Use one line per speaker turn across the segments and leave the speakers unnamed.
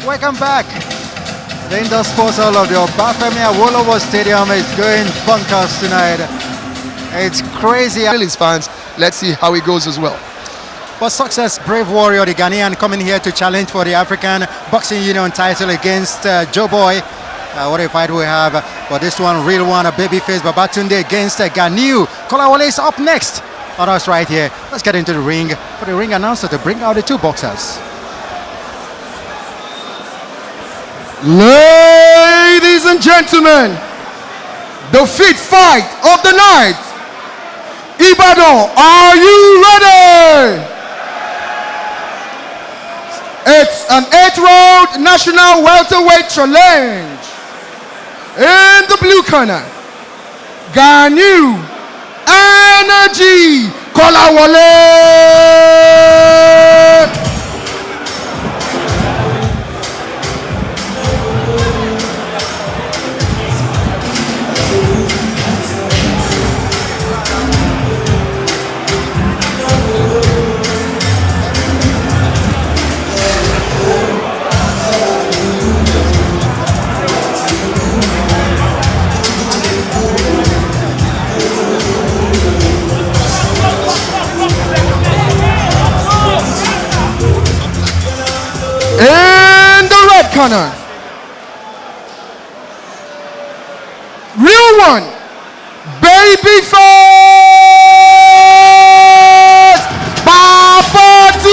Welcome back. The indoor sports hall of the Obafemi Awolowo Stadium is going bonkers tonight. It's crazy.
Phillies fans, let's see how it goes as well.
But success, brave warrior, the Ghanaian, coming here to challenge for the African Boxing Union title against Joe Boy. What a fight we have. But this one, Rilwan Babyface Babatunde against Ganiyu. Kolawole is up next on us right here. Let's get into the ring for the ring announcer to bring out the two boxers.
Ladies and gentlemen, the fifth fight of the night. Ibadan, are you ready? It's an 8-round national welterweight challenge. In the blue corner, Ganiyu Energy Kolawole. In the red corner, Rilwan Babyface Babatunde.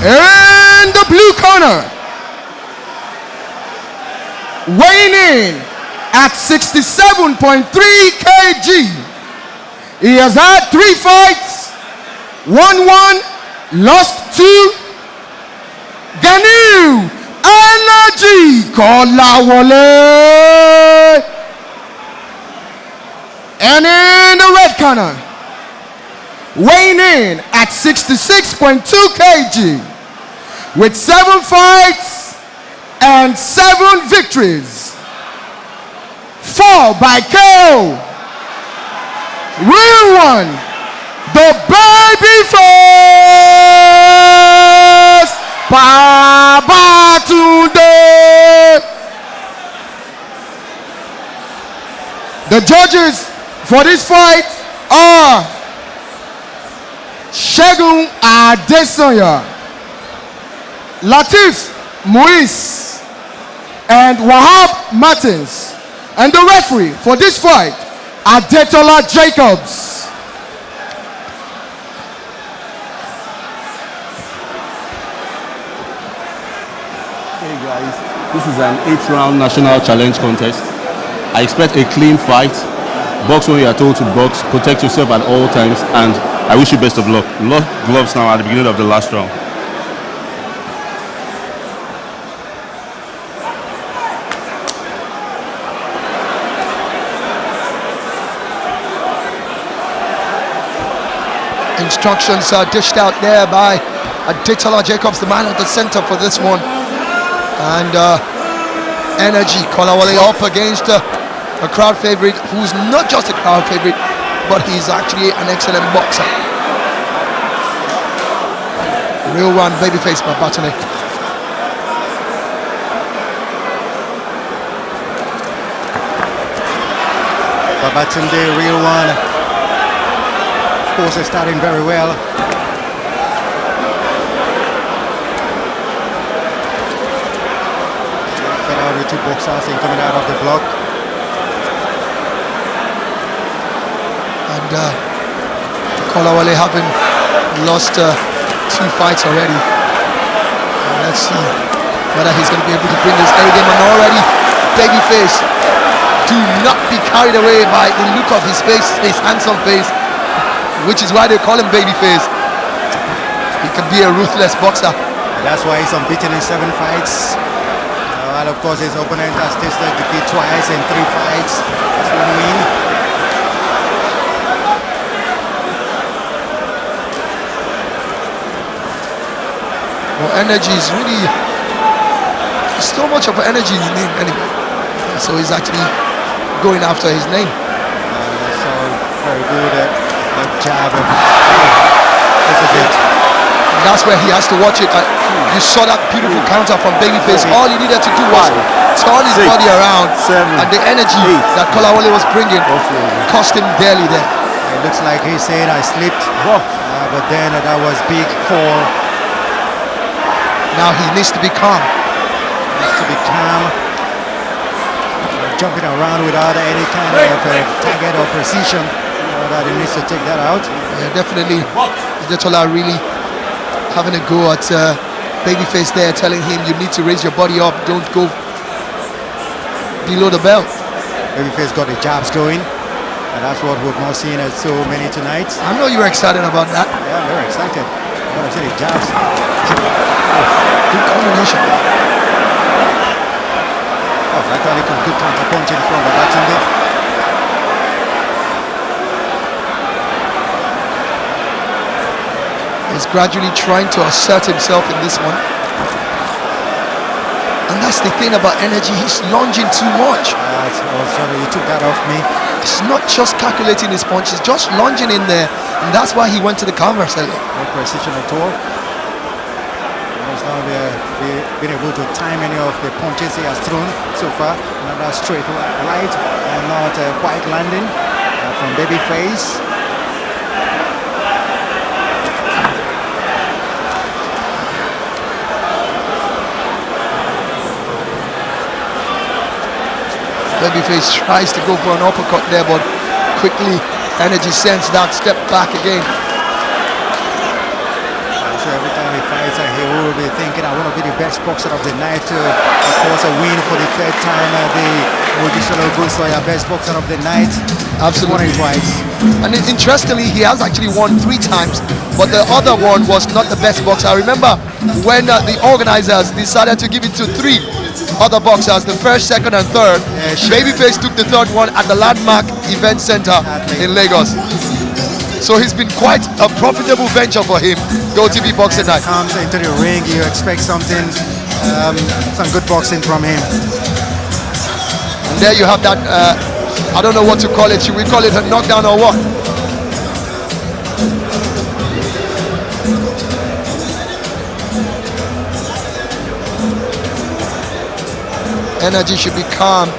In the blue corner, weighing in at 67.3 kg, he has had 3 fights, won 1, lost 2. Ganiyu Energy Kolawole. And in the red corner, weighing in at 66.2 kg, with 7 fights and 7 victories, 4 by KO, Rilwan the Babyface Babatunde. The judges for this fight are Segun Adesanya, Latif Muiz, and Wahab Martins. And the referee for this fight, Adetola Jacobs.
Hey guys, this is an 8-round national challenge contest. I expect a clean fight. Box when you are told to box, protect yourself at all times, and I wish you best of luck. Lock gloves now at the beginning of the last round.
Instructions are dished out there by Adetola Jacobs, the man at the center for this one. And Energy Kolawole up against a crowd favorite who's not just a crowd favorite, but he's actually an excellent boxer. Rilwan Babyface Babatunde.
Babatunde, Rilwan, of course, they're starting very well. Get out the two boxers and coming out of the block.
And Kolawole having lost 2 fights already. Let's see whether he's going to be able to bring his A game. And already, Babyface, do not be carried away by the look of his face, his handsome face, which is why they call him Babyface. He can be a ruthless boxer.
That's why he's unbeaten in 7 fights. And of course, his opponent has tasted defeat twice in 3 fights. That's one win.
Well, energy is really, there's so much of energy in his name anyway. So he's actually going after his name.
So very good jab. This is it.
And that's where he has to watch it. You saw that beautiful counter from Babyface. All he needed to do was turn his body around, and the energy that Kolawole was bringing cost him barely there.
It looks like he said I slipped, but then that was big fall.
Now he needs to be calm.
Jumping around without any kind of target or precision. That he needs to take that out.
Yeah, definitely. Detola really having a go at Babyface there, telling him you need to raise your body up, don't go below the belt.
Babyface got the jabs going, and that's what we've not seen at so many tonight.
I know you're excited about that.
Yeah, I'm very excited. I want to see the jabs.
Good combination.
Oh, actually good counter punching from Babatunde.
He's gradually trying to assert himself in this one. And that's the thing about energy, he's lunging too much.
Sorry, you took that off me.
It's not just calculating his punches, just lunging in there. And that's why he went to the canvas earlier.
No precision at all. He's not been able to time any of the punches he has thrown so far. Another straight right and not quite landing from Babyface.
Babyface tries to go for an uppercut there, but quickly energy sends that step back again.
So every time he fights, he will be thinking, I want to be the best boxer of the night. Of course, a win for the 3rd time. The Mojisolo Gusoya best boxer of the night.
Absolutely.
Twice.
And interestingly, he has actually won 3 times, but the other one was not the best boxer. I remember when the organizers decided to give it to 3 other boxers, the 1st, 2nd and 3rd. Babyface took the 3rd one at the Landmark Event Center in Lagos. So it's been quite a profitable venture for him, the OTB Boxing Night.
Comes into the ring, you expect something, some good boxing from him.
And there you have that, I don't know what to call it. Should we call it a knockdown or what? Energy should be calm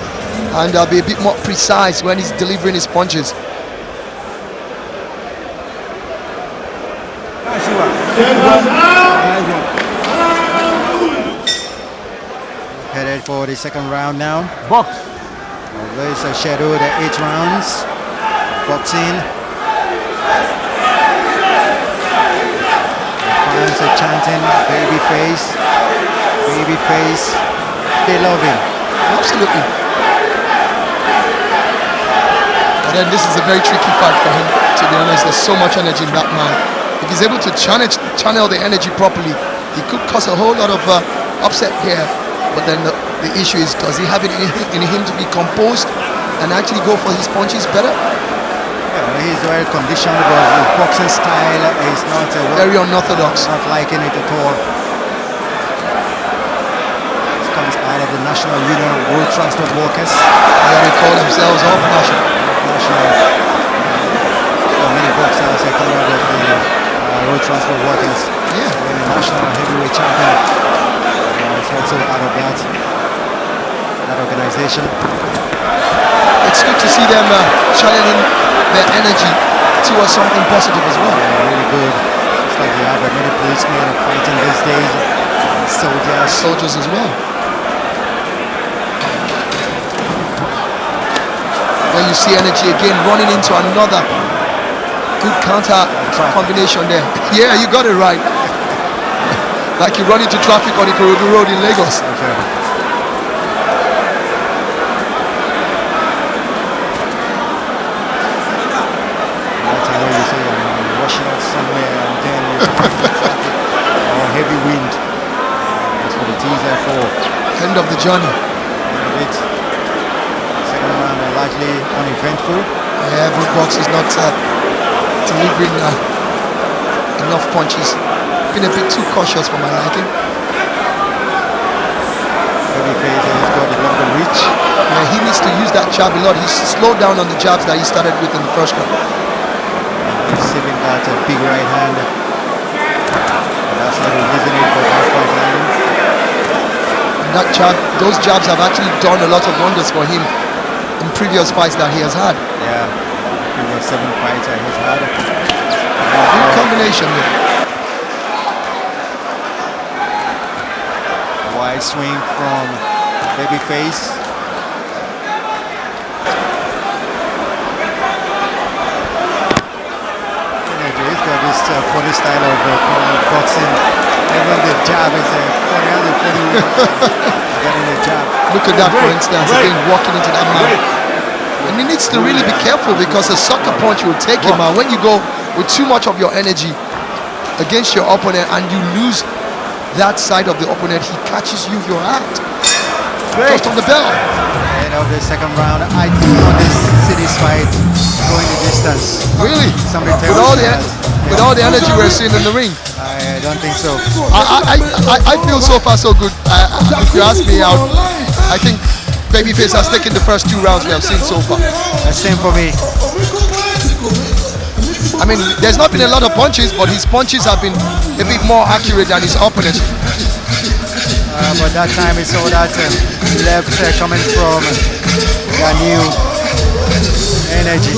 and be a bit more precise when he's delivering his punches.
Headed for the 2nd round now.
Box.
There's a schedule, the 8 rounds. Boxing. Fans are chanting, Babyface, Babyface. They love him.
Absolutely. But then this is a very tricky fight for him, to be honest. There's so much energy in that man. If he's able to channel the energy properly, he could cause a whole lot of upset here. But then the issue is, does he have it in him to be composed and actually go for his punches better?
Yeah, he's very conditioned, but his boxing style is not
very unorthodox.
Not liking it at all. This comes out of the National Union of Road Transport Workers.
They call themselves off national.
So many boxers are coming out of the road transport workers.
Yeah.
The national heavyweight champion. It's also out of that organization.
It's good to see them channeling their energy towards something positive as well.
Yeah, really good. It's like you have many policemen fighting these days.
Soldiers as well. When you see energy again running into another good counter combination there. Yeah, you got it right. like you run into traffic on Ikorodu Road in Lagos.
Okay. That's how you say I'm rushing out somewhere and then you traffic or heavy wind. That's what it is there for.
End of the journey.
End of it. Second round largely uneventful.
Yeah, every box is not delivering enough punches. Been a bit too cautious for my liking.
Babyface has got a longer reach.
Yeah, he needs to use that jab a lot. He's slowed down on the jabs that he started with in the first round.
He's saving that big right hand. That's not releasing it, but that's quite landing.
And that jab, those jabs have actually done a lot of wonders for him in previous fights that he has had.
Yeah, previous 7 fights that he's had.
Good combination there.
Wide swing from Babyface. He's got this funny style of boxing. Even the jab is funny. How the funny getting the jab.
Look at that, for instance, again walking into that man. And he needs to really be careful because a sucker punch will take him out. When you go with too much of your energy against your opponent and you lose that side of the opponent, he catches you, you're out. Just on the bell.
End of the second round. I do not see this fight going the distance.
Really?
Somebody tell
With all the energy we're seeing in the ring.
I don't think so.
I feel so far so good. If you ask me, I think Babyface has taken the first 2 rounds we have seen so far.
Same for me.
I mean, there's not been a lot of punches, but his punches have been a bit more accurate than his opponent.
But that time we saw that left coming from Ganiyu. Energy.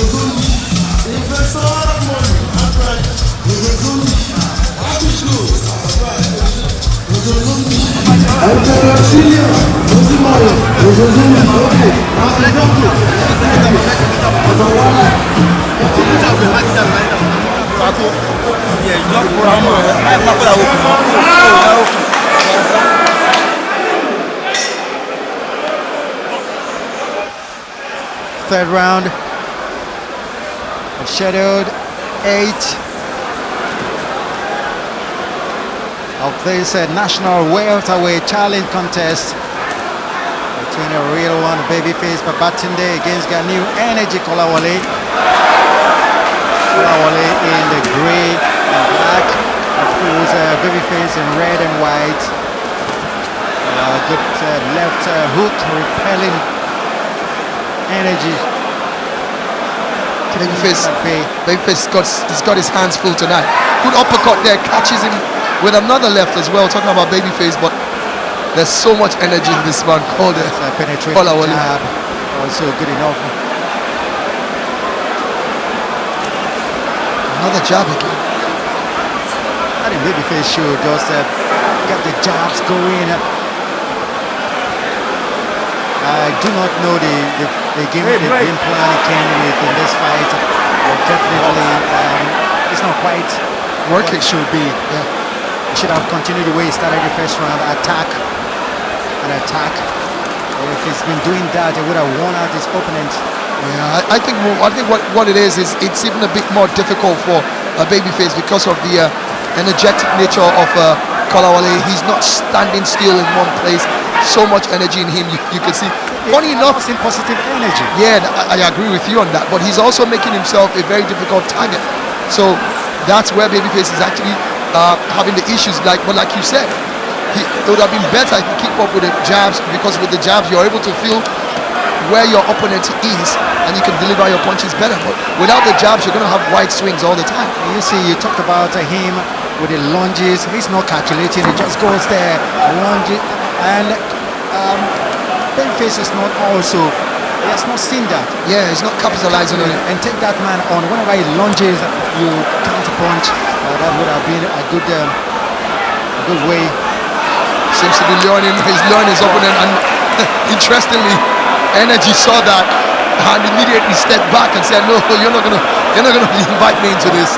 Third round of scheduled 8 of this national welterweight challenge contest between a Rilwan Babyface Babatunde against Ganiyu Energy Kolawole. Kolawole in the grey and black, of course Babyface in red and white. Good left hook repelling Energy.
Babyface he's got his hands full tonight. Good uppercut there, catches him with another left as well. Talking about Babyface, but there's so much energy in this man called
penetrating
Kolawole.
jab, also good enough.
Another jab again.
I think Babyface should just get the jabs going. I do not know the game plan he came with in this fight, but definitely it's not quite what it should be. Yeah. He should have continued the way he started the first round, attack and attack. If he's been doing that, he would have worn out his opponent.
Yeah, I think what it is it's even a bit more difficult for Babyface because of the energetic nature of Kolawole. He's not standing still in one place. So much energy in him, you can see. Funny enough,
in positive energy.
Yeah, I agree with you on that. But he's also making himself a very difficult target. So that's where Babyface is actually having the issues. Like you said, it would have been better if you keep up with the jabs, because with the jabs you're able to feel where your opponent is and you can deliver your punches better. But without the jabs, you're going to have wide swings all the time.
You see, you talked about him with the lunges. He's not calculating. He just goes there, lunges, and Babyface is not also. He has not seen that.
Yeah, he's not capitalizing on it.
And take that man on. Whenever he lunges, you counter punch. That would have been a good way.
Seems to be learning. He's learning his opponent, and interestingly, Energy saw that and immediately stepped back and said, "No, you're not gonna invite me into this."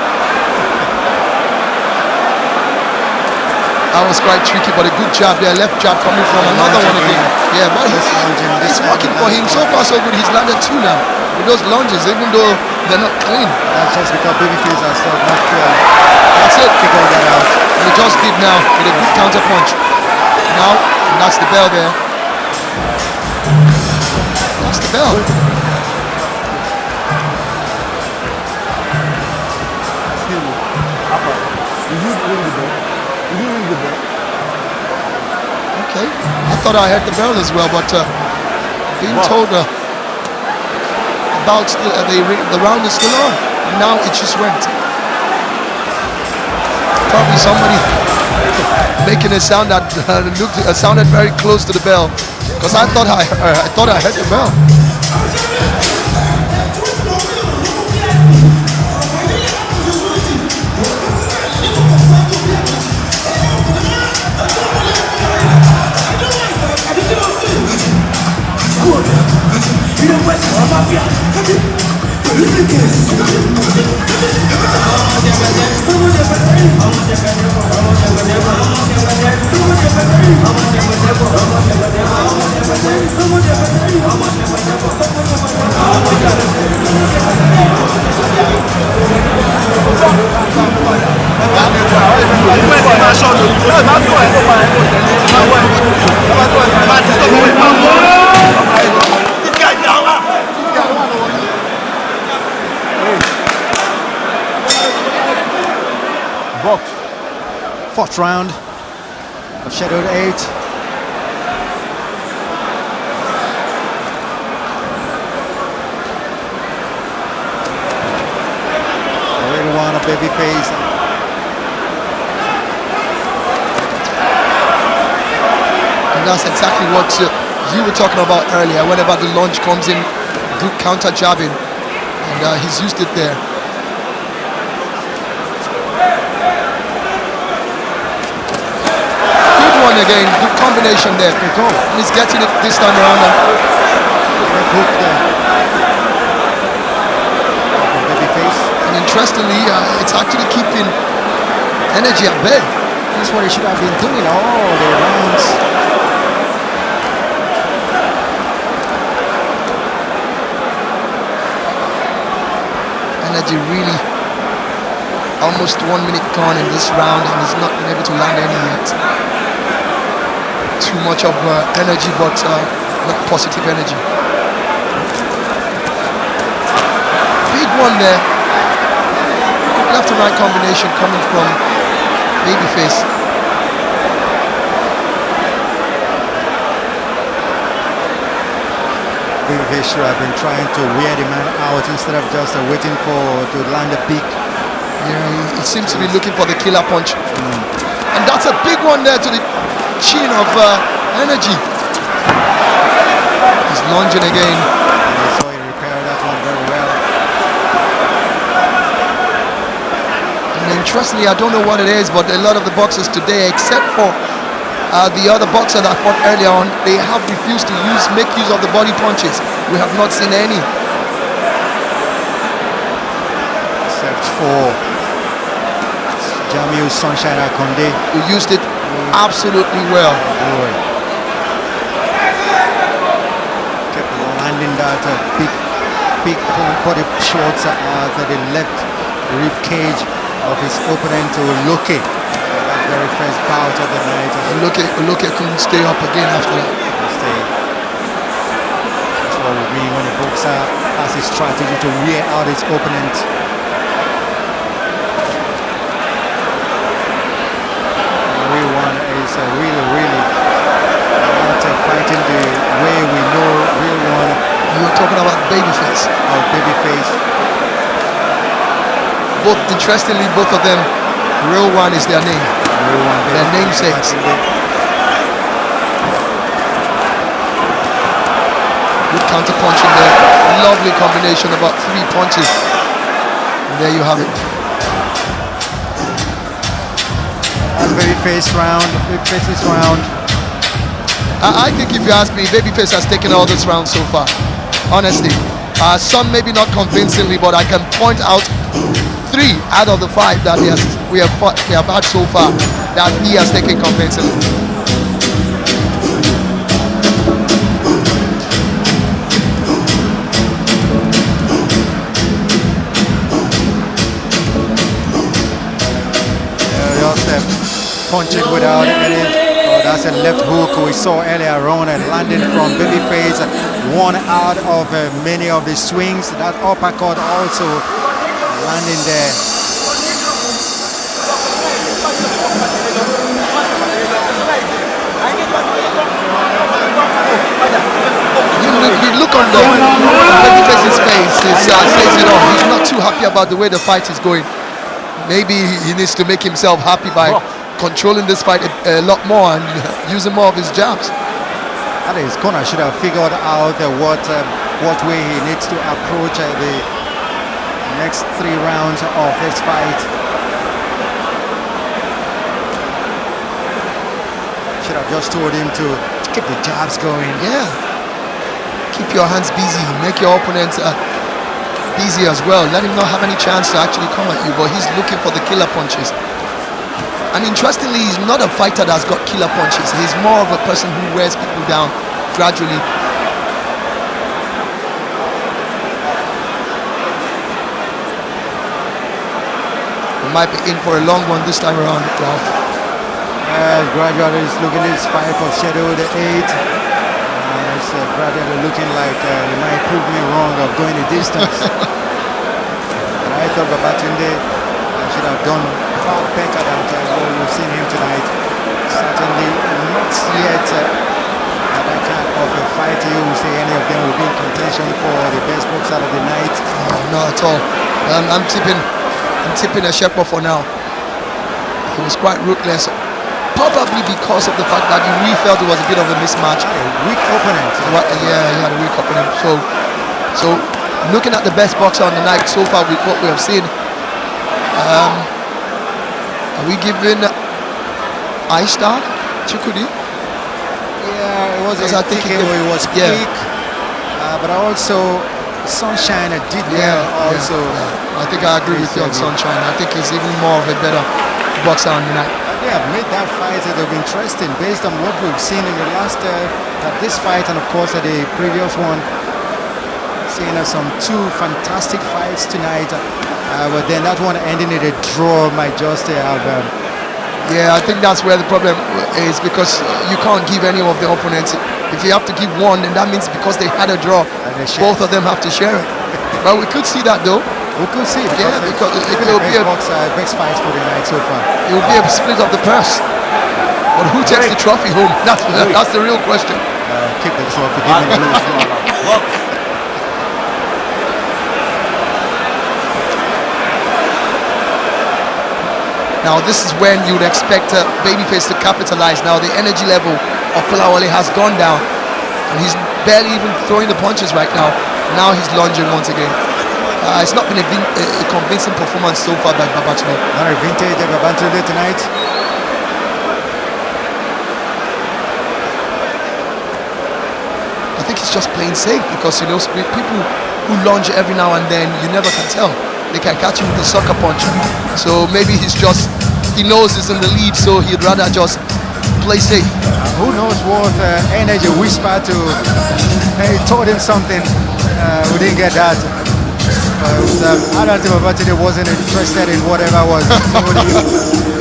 That was quite tricky, but a good jab there. Left jab coming from another one again. Yeah, but it's working for him. So far, so good. He's landed 2 now with those lunges, even though they're not clean.
That's just because Babyface has still not
That's it.
figured that out.
And he just did now with a good counter punch. Now, and that's the bell there. That's the bell. Okay, I thought I heard the bell as well, but being told about still, the round is still on. And now it just went. Probably somebody making a sound that sounded very close to the bell, because I thought I heard the bell.
Fourth round of scheduled 8. Rilwan Babyface.
And that's exactly what you were talking about earlier. Whenever the lunge comes in, good counter jabbing, and he's used it there. Again, good combination there. And he's getting it this time around. And interestingly, it's actually keeping energy at bay.
That's what he should have been doing all the rounds.
Energy really almost 1 minute gone in this round, and he's not been able to land any yet. Too much of energy, but not positive energy. Big one there. Left and right combination coming from Babyface.
Babyface should have been trying to wear the man out instead of just waiting to land a big.
Yeah, he seems to be looking for the killer punch. And that's a big one there to the chin of energy. He's lunging again.
I saw he repaired that one very well.
And interestingly, I don't know what it is, but a lot of the boxers today, except for the other boxer that fought earlier on, they have refused to make use of the body punches. We have not seen any.
Except for Ganiyu Sunshine Akonde,
who used it absolutely well.
Boy. Kept landing that big body shots at the left rib cage of his opponent to Loke. That very first bout of the night.
Loke couldn't stay up again after that.
That's what we mean when a boxer has his strategy to wear out his opponent. Really not fighting the way we know Rilwan.
You were talking about Babyface.
Oh, Babyface.
Both, interestingly, both of them, Rilwan is their name. Their namesakes. Good counter punching there. Lovely combination, about 3 punches. And there you have it.
Babyface round.
I think if you ask me, Babyface has taken all this round so far. Honestly, some maybe not convincingly, but I can point out 3 out of the 5 that we have had so far. that he has taken convincingly.
Punching without any. Oh, that's a left hook we saw earlier on and landing from Babyface. One out of many of the swings. That uppercut also landing there.
You look on the Babyface's face, says it all. He's not too happy about the way the fight is going. Maybe he needs to make himself happy by controlling this fight a lot more and using more of his jabs.
And his corner should have figured out what way he needs to approach the next 3 rounds of this fight. Should have just told him to keep the jabs going.
Yeah. Keep your hands busy. Make your opponent busy as well. Let him not have any chance to actually come at you, but he's looking for the killer punches. And interestingly, he's not a fighter that's got killer punches. He's more of a person who wears people down gradually. He might be in for a long one this time around, Ralph.
Gradually he's looking at his fight for Shadow the 8. It's gradually looking like he might prove me wrong of going the distance. But I thought Babatunde should have done far better than what we've seen him tonight. Certainly not yet at that kind of a fight you will say any of them will be in contention for the best boxer of the night.
No, not at all. I'm tipping a Shepherd for now. He was quite ruthless, probably because of the fact that he really felt it was a bit of a mismatch.
A weak opponent.
Yeah, he had a weak opponent. So looking at the best boxer on the night so far with what we have seen, are we giving I-Star Chukudi?
Yeah, it was
I think
it was quick, but also Sunshine did well also.
I think I agree with you on Sunshine. I think he's even more of a better boxer on the night.
They have made that fight interesting based on what we've seen in the last this fight and of course the previous one. Seeing some 2 fantastic fights tonight, but then that one ending in a draw might just have.
Yeah, I think that's where the problem is, because you can't give any of the opponents. If you have to give one, then that means because they had a draw, both of them have to share it. But we could see that though.
We could see,
because it will be a
best fight for the night so far.
It will be a split of the purse. But who takes the trophy home? That's the real question.
Keep the trophy. Give me lose.
Now this is when you would expect Babyface to capitalize. Now the energy level of Kolawole has gone down, and he's barely even throwing the punches right now. Now he's lunging once again. It's not been a convincing performance so far by Babatunde.
Not a vintage Babatunde tonight.
I think he's just playing safe, because you know people who lunge every now and then, you never can tell. They can catch him with a sucker punch. So maybe he knows he's in the lead, so he'd rather just play safe.
Who knows what energy whispered to. He told him something. We didn't get that. I don't think Babatunde wasn't interested in whatever was told him.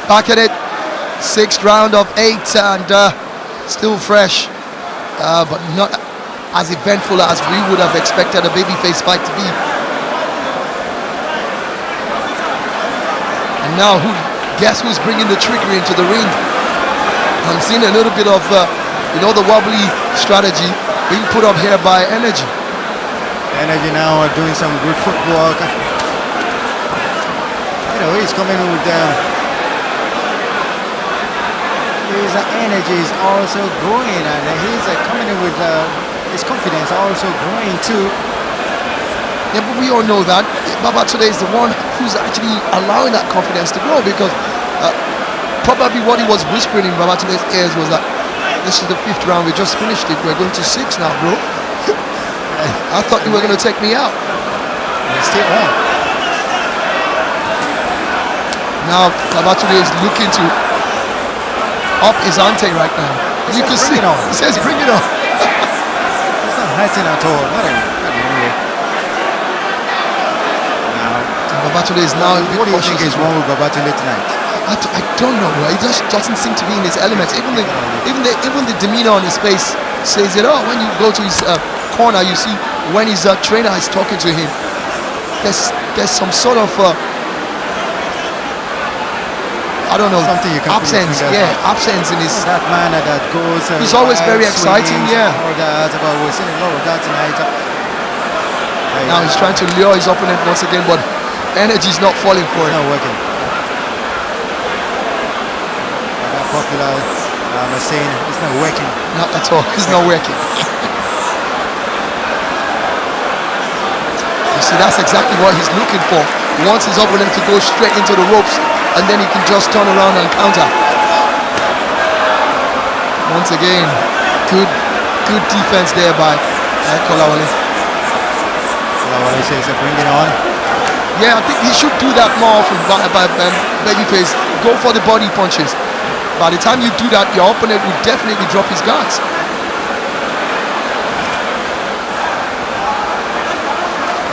Back at it, 6th round of 8, and still fresh, but as eventful as we would have expected a babyface fight to be. And now, guess who's bringing the trickery into the ring? I'm seeing a little bit of, the wobbly strategy being put up here by Energy.
Energy now are doing some good footwork. He's coming with his energy is also growing, and he's coming in with his confidence also growing too.
Yeah, but we all know that Babatunde is the one who's actually allowing that confidence to grow, because probably what he was whispering in Babatunde's ears was that this is the 5th round, we just finished it, we're going to 6 now, bro. I thought you were going to take me out.
They're still on.
Now Babatunde is looking to up his ante right now. You can see, he says bring it on.
It's not hurting at all. Not really. Now,
Babatunde is now a bit
what do you
cautious.
think is wrong with Babatunde tonight?
I don't know. He just doesn't seem to be in his element. Even the demeanor on his face says it all. When you go to his corner, you see when his trainer is talking to him, there's some sort of I don't know,
something you can
absence. Yeah, absence in his.
That man that goes.
He's always very exciting. Yeah.
All that, but we're seeing a lot of that tonight.
Now he's trying to lure his opponent once again, but energy is not falling for
It's
him.
not working. That popular saying, it's not working.
Not at all. It's not working. You see, that's exactly what he's looking for. He wants his opponent to go straight into the ropes, and then he can just turn around and counter. Once again, good defense there by Kolawole.
Kolawole says bring it on.
Yeah, I think he should do that more often by Babyface. Go for the body punches. By the time you do that, your opponent will definitely drop his guards.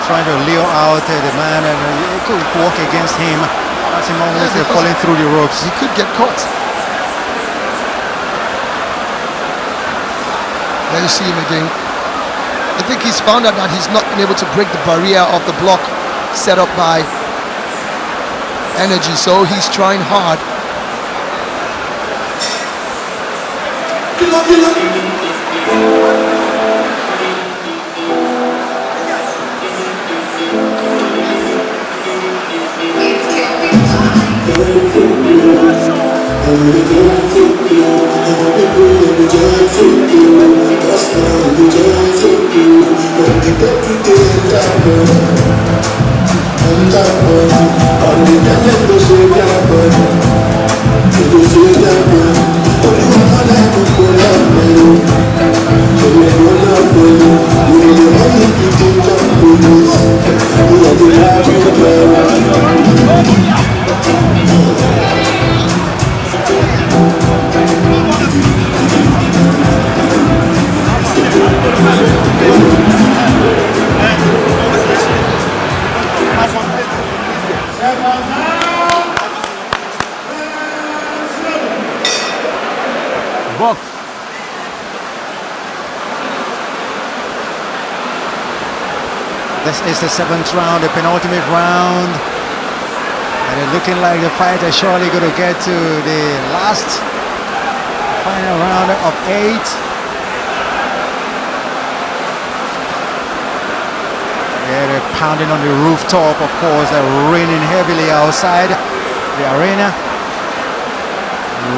Trying to lure out the man, and he could walk against him. That's him almost falling through the ropes.
He could get caught. There you see him again. I think he's found out that he's not been able to break the barrier of the block set up by Energy, so he's trying hard.
Box. This is the 7th round, the penultimate round, and it's looking like the fight is surely going to get to the last final round of 8. Yeah, they're pounding on the rooftop, of course. They're raining heavily outside the arena.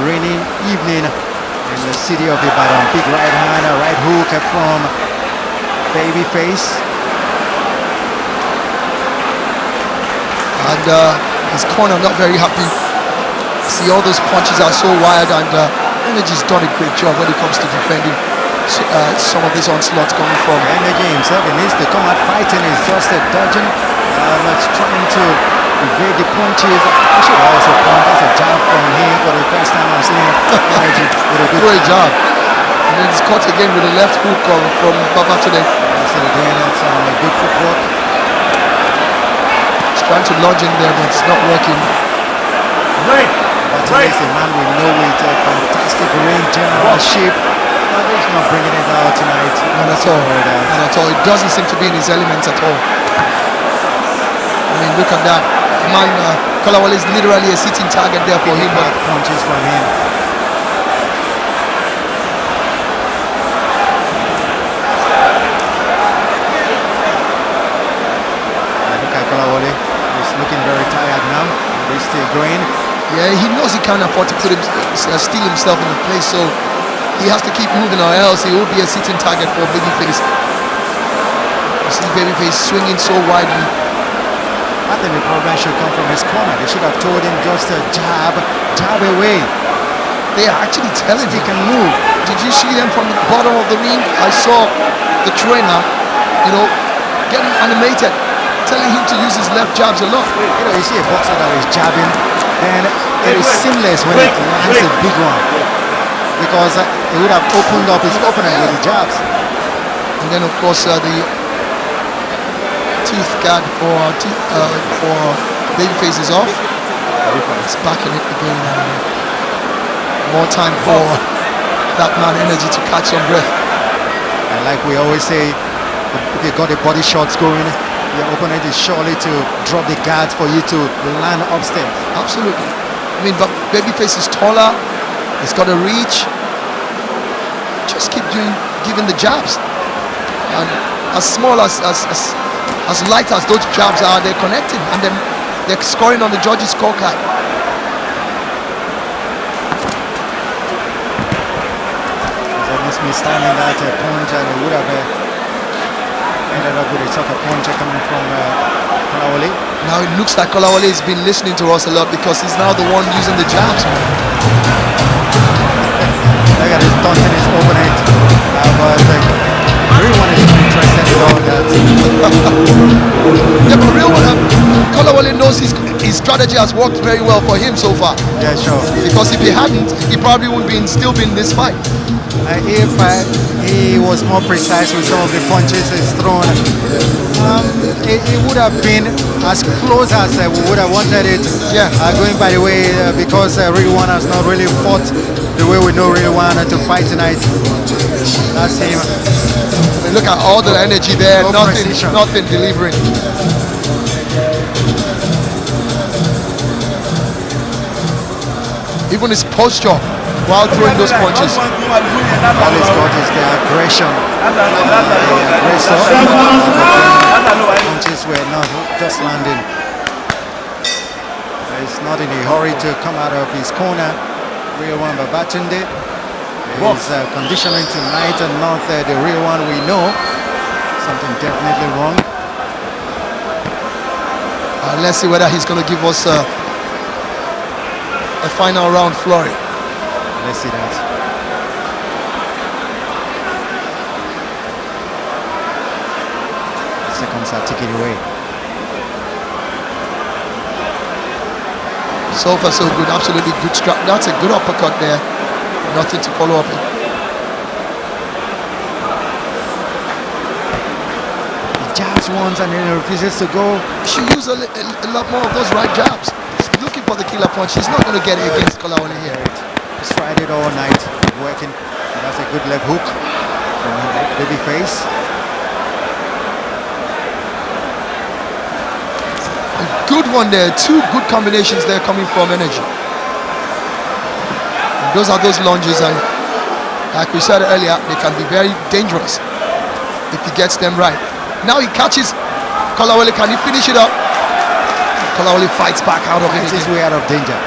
Raining evening in the city of Ibadan. Big right hand, a right hook from Babyface.
And his corner not very happy. See, all those punches are so wild, and Energy's done a great job when it comes to defending some of these onslaughts coming from.
Energy himself, he needs to come out fighting. He's just dodging, trying to evade the punches. I should also point, that's a jab from him for the first time I'm seeing Energy with a good
Great job. And then he's caught again with a left hook from Babatunde.
So doing that, good footwork.
He's trying to lodge in there, but it's not working.
Babatunde is a man we know with fantastic ring generalship. He's not bringing it out tonight.
Not at all. Not at all. It doesn't seem to be in his elements at all. I mean, look at that. Man, Kolawole is literally a sitting target there for him. But
punches from him. Look at Kolawole. He's looking very tired now. He's still going.
Yeah, he knows he can't afford to put steal himself in a place, so he has to keep moving, or else he will be a sitting target for Babyface. You see Babyface swinging so widely.
I think the problem should come from his corner. They should have told him just to jab away.
They are actually telling
he
him.
can move.
Did you see them from the bottom of the ring? I saw the trainer, getting animated, telling him to use his left jabs a lot.
You see a boxer that is jabbing, and it is seamless when it lands a big one, because it would have opened up his opponent with the jabs.
And then, of course, the teeth guard for Babyface is off. It's back in it again. More time for that man energy to catch some breath.
And like we always say, if you got the body shots going, your opponent is surely to drop the guards for you to land upstairs.
Absolutely. I mean, but Babyface is taller. He's got a reach. Just keep giving the jabs. And as small as light as those jabs are, they're connecting, and then they're scoring on the judges' scorecard.
Almost mistiming that punch, and it would have ended up with a sucker punch coming from Kolawole.
Now it looks like Kolawole has been listening to us a lot, because he's now the one using the jabs.
Look at his taunting his opponent. Everyone is interested in all that.
Yeah, but Kolawole knows his strategy has worked very well for him so far.
Yeah, sure.
Because if he hadn't, he probably would still be in this fight.
If he was more precise with some of the punches he's thrown, it would have been as close as we would have wanted it.
Yeah.
Going by the way, because Rilwan has not really fought the way we know Rilwan to fight tonight. That's him.
I mean, look at all the energy there. Nothing delivering. Even his posture while throwing those punches.
All he's got is the aggression. Punches were not just landing. He's not in a hurry to come out of his corner. Rilwan Babatunde is conditioning tonight, and not the real one we know. Something definitely wrong.
Let's see whether he's going to give us a final round flurry.
Let's see that. The seconds are ticking away.
So far so good, absolutely good strap. That's a good uppercut there. Nothing to follow up in.
He jabs once and then he refuses to go.
He should use a lot more of those right jabs. He's looking for the killer punch. He's not going to get it against Kolawole here.
He's tried it all night, working. And that's a good left hook from Babyface.
A good one there. Two good combinations there coming from energy. And those are those lunges, and like we said earlier, they can be very dangerous if he gets them right. Now he catches Kolawole. Can he finish it up? Kolawole fights back out of it.
Finds his way out of danger.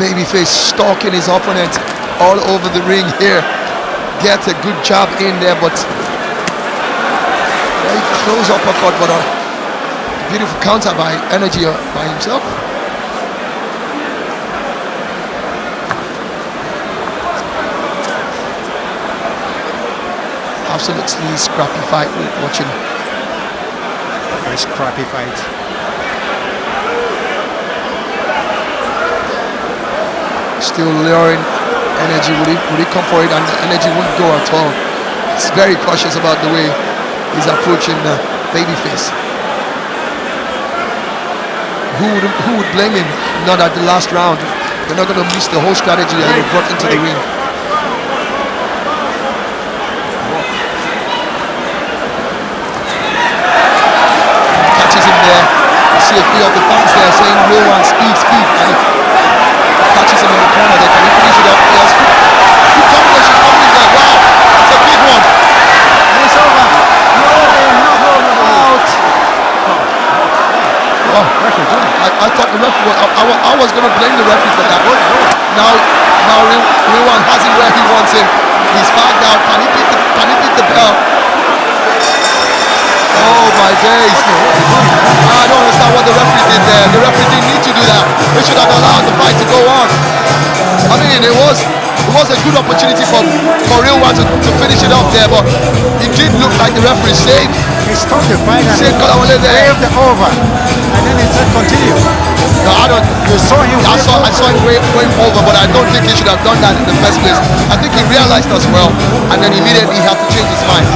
Babyface stalking his opponent all over the ring here. Gets a good jab in there, but very close uppercut, but a beautiful counter by energy by himself. Absolutely scrappy fight we're watching.
Very scrappy fight.
Still luring energy. Would he come for it? And the energy wouldn't go at all. He's very cautious about the way he's approaching Babyface. Who would blame him? Not at the last round. They're not going to miss the whole strategy that he brought into the ring. Catches him there. You see a few of the fans there saying, Rilwan, speed, speed. And he catches him in the corner there. Can he finish it up? Yes. Good combination coming in there. Wow. It's a big one.
And it's over. Out.
Oh, I thought the referee was, I was going to blame the referee for that. Now Rilwan has him where he wants him. He's fouled out. Can he beat the bell? Oh my days. I don't understand what the referee did there. The referee didn't need to do that. They should have allowed the fight to go on. I mean, it was a good opportunity for Rilwan to finish it off there, but it did look like the referee saved.
He stopped the fight and
Saved Kolawole there.
waved over. And then he said continue.
No, I don't.
You saw him.
I saw him going over, but I don't think he should have done that in the first place. I think he realized as well, and then immediately he had to change his mind.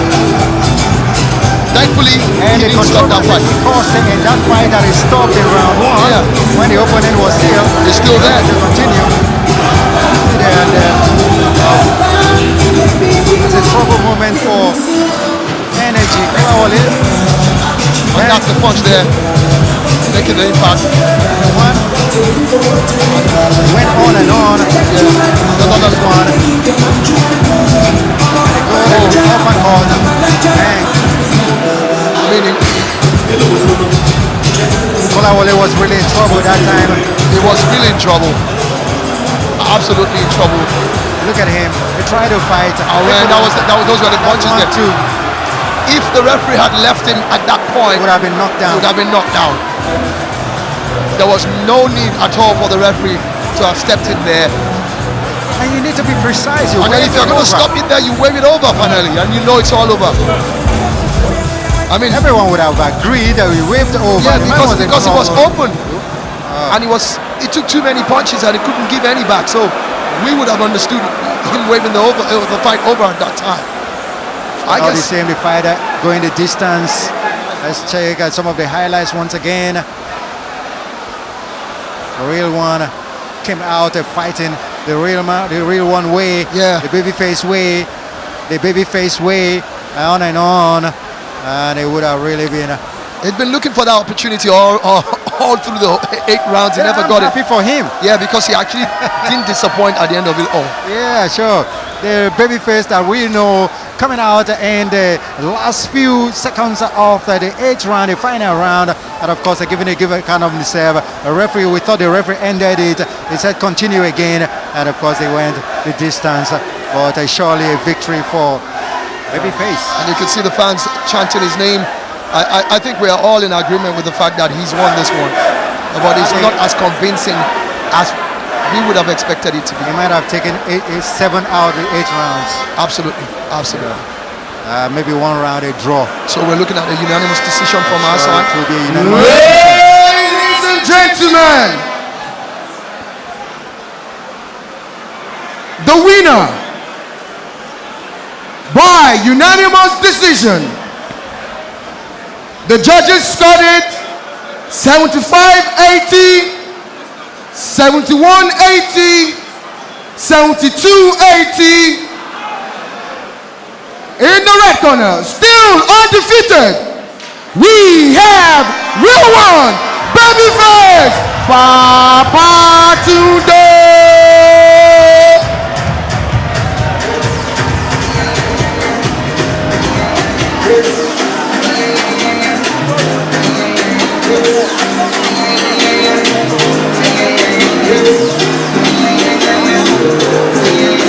Thankfully,
And
he
the
didn't stop that fight.
controversy caused in that fight that he stopped in round 1
Yeah.
when the opponent was still.
He's still there.
To continue. And it's a trouble moment for energy. Kolawole.
And that's the punch there, making the impact.
One. Went on and on. Another one. And it goes up and on. Bang.
Meaning,
Kolawole was really in trouble that time.
he was really in trouble. Absolutely in trouble.
Look at him. He tried to fight.
Those were the punches there.
1, 2.
If the referee had left him at that point,
Would have been knocked
he
down.
would have been knocked down. There was no need at all for the referee to have stepped in there.
And you need to be precise. You
And then if you're going to stop it there, you wave it over finally, and you know it's all over. I mean,
Everyone would have agreed that we waved over.
yeah,
The man
because
in
it was
trouble.
open, and he took too many punches and he couldn't give any back. So we would have understood him waving the fight over at that time. I
Now the
guess.
same, the fighter going the distance. Let's check out some of the highlights once again. The real one came out fighting the real one way.
Yeah.
The babyface way. The babyface way. On and on. And it would have really been.
He'd been looking for that opportunity all through the 8 rounds. He never got it.
Happy for him.
Yeah, because he actually didn't disappoint at the end of it all.
Yeah, sure. The babyface that we know coming out in the last few seconds of the 8th round, the final round, and of course giving a kind of serve. A referee, we thought the referee ended it. He said continue again, and of course they went the distance. But surely a victory for babyface.
And you can see the fans chanting his name. I think we are all in agreement with the fact that he's won this one, but it's not as convincing as we would have expected it to be.
He might have taken 7 out of the 8 rounds.
Absolutely.
Maybe 1 round a draw.
So we're looking at a unanimous decision from our
So
side.
it will be a unanimous.
Ladies and gentlemen, the winner by unanimous decision. The judges scored 75-80, 71-80, 72-80. In the red corner, still undefeated, we have Rilwan Babyface Babatunde.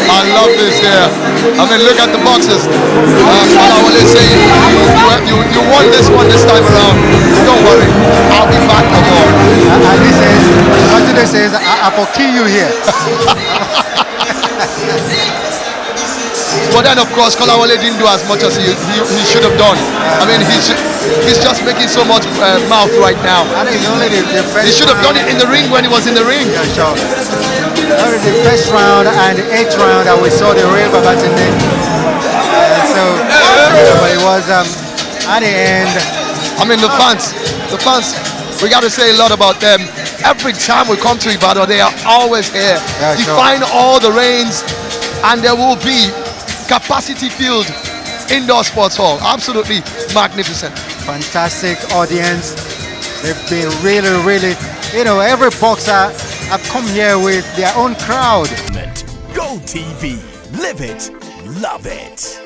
I love this here. I mean, look at the boxes. Kolawole saying, you won this one this time around. Don't worry, I'll be back tomorrow.
And he says, Babatunde says, I will kill you here.
But then, of course, Kolawole didn't do as much as he should have done. I mean, he's just making so much mouth right now.
I think only the first
He should have done it in the ring when he was in the ring.
Yeah, sure. Only the first round and the 8th round that we saw the real Babatunde. But it was at the end.
I mean, the fans, we got to say a lot about them. Every time we come to Ibadan, they are always here.
Yeah, sure.
Define all the reigns, and there will be capacity filled indoor sports hall. Absolutely magnificent.
Fantastic audience. They've been really, every boxer have come here with their own crowd.
Go TV, live it, love it.